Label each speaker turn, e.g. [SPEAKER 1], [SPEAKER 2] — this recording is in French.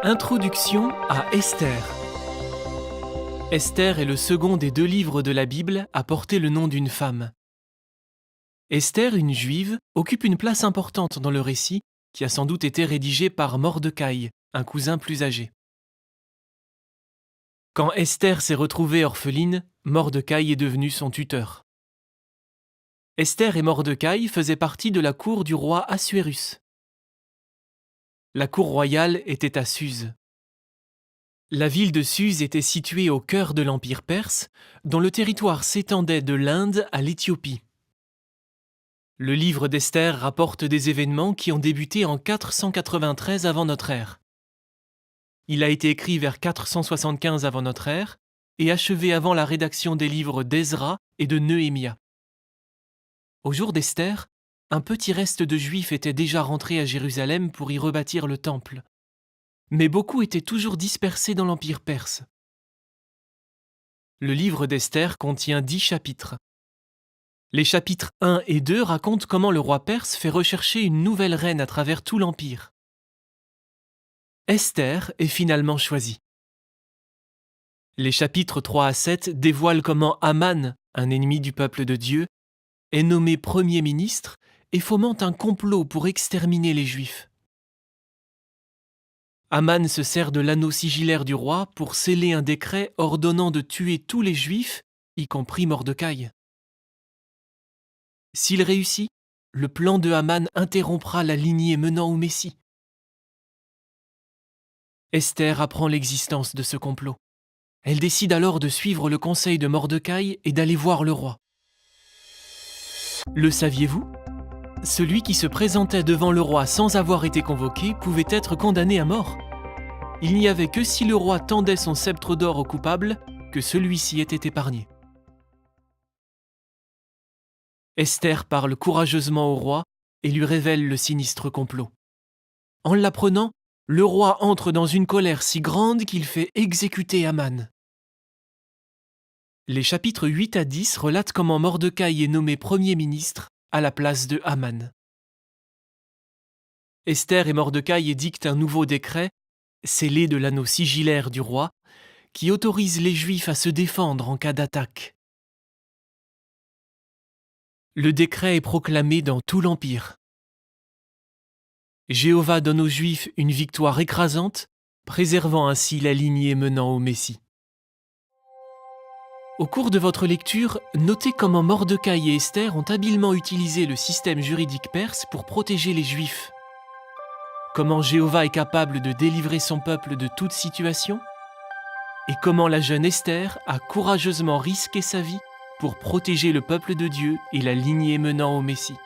[SPEAKER 1] Introduction à Esther. Esther est le second des 2 livres de la Bible à porter le nom d'une femme. Esther, une juive, occupe une place importante dans le récit qui a sans doute été rédigé par Mordecai, un cousin plus âgé. Quand Esther s'est retrouvée orpheline, Mordecai est devenu son tuteur. Esther et Mordecai faisaient partie de la cour du roi Assuérus. La cour royale était à Suse. La ville de Suse était située au cœur de l'Empire perse, dont le territoire s'étendait de l'Inde à l'Éthiopie. Le livre d'Esther rapporte des événements qui ont débuté en 493 avant notre ère. Il a été écrit vers 475 avant notre ère et achevé avant la rédaction des livres d'Ezra et de Néhémia. Au jour d'Esther, un petit reste de Juifs était déjà rentré à Jérusalem pour y rebâtir le temple. Mais beaucoup étaient toujours dispersés dans l'Empire perse. Le livre d'Esther contient 10 chapitres. Les chapitres 1 et 2 racontent comment le roi perse fait rechercher une nouvelle reine à travers tout l'Empire. Esther est finalement choisie. Les chapitres 3 à 7 dévoilent comment Haman, un ennemi du peuple de Dieu, est nommé Premier ministre et fomente un complot pour exterminer les Juifs. Haman se sert de l'anneau sigillaire du roi pour sceller un décret ordonnant de tuer tous les Juifs, y compris Mordecai. S'il réussit, le plan de Haman interrompra la lignée menant au Messie. Esther apprend l'existence de ce complot. Elle décide alors de suivre le conseil de Mordecai et d'aller voir le roi. Le saviez-vous ? Celui qui se présentait devant le roi sans avoir été convoqué pouvait être condamné à mort. Il n'y avait que si le roi tendait son sceptre d'or au coupable que celui-ci était épargné. Esther parle courageusement au roi et lui révèle le sinistre complot. En l'apprenant, le roi entre dans une colère si grande qu'il fait exécuter Haman. Les chapitres 8 à 10 relatent comment Mordecai est nommé Premier ministre à la place de Haman. Esther et Mordecai édictent un nouveau décret, scellé de l'anneau sigillaire du roi, qui autorise les Juifs à se défendre en cas d'attaque. Le décret est proclamé dans tout l'Empire. Jéhovah donne aux Juifs une victoire écrasante, préservant ainsi la lignée menant au Messie. Au cours de votre lecture, notez comment Mordecai et Esther ont habilement utilisé le système juridique perse pour protéger les Juifs. Comment Jéhovah est capable de délivrer son peuple de toute situation, et comment la jeune Esther a courageusement risqué sa vie pour protéger le peuple de Dieu et la lignée menant au Messie.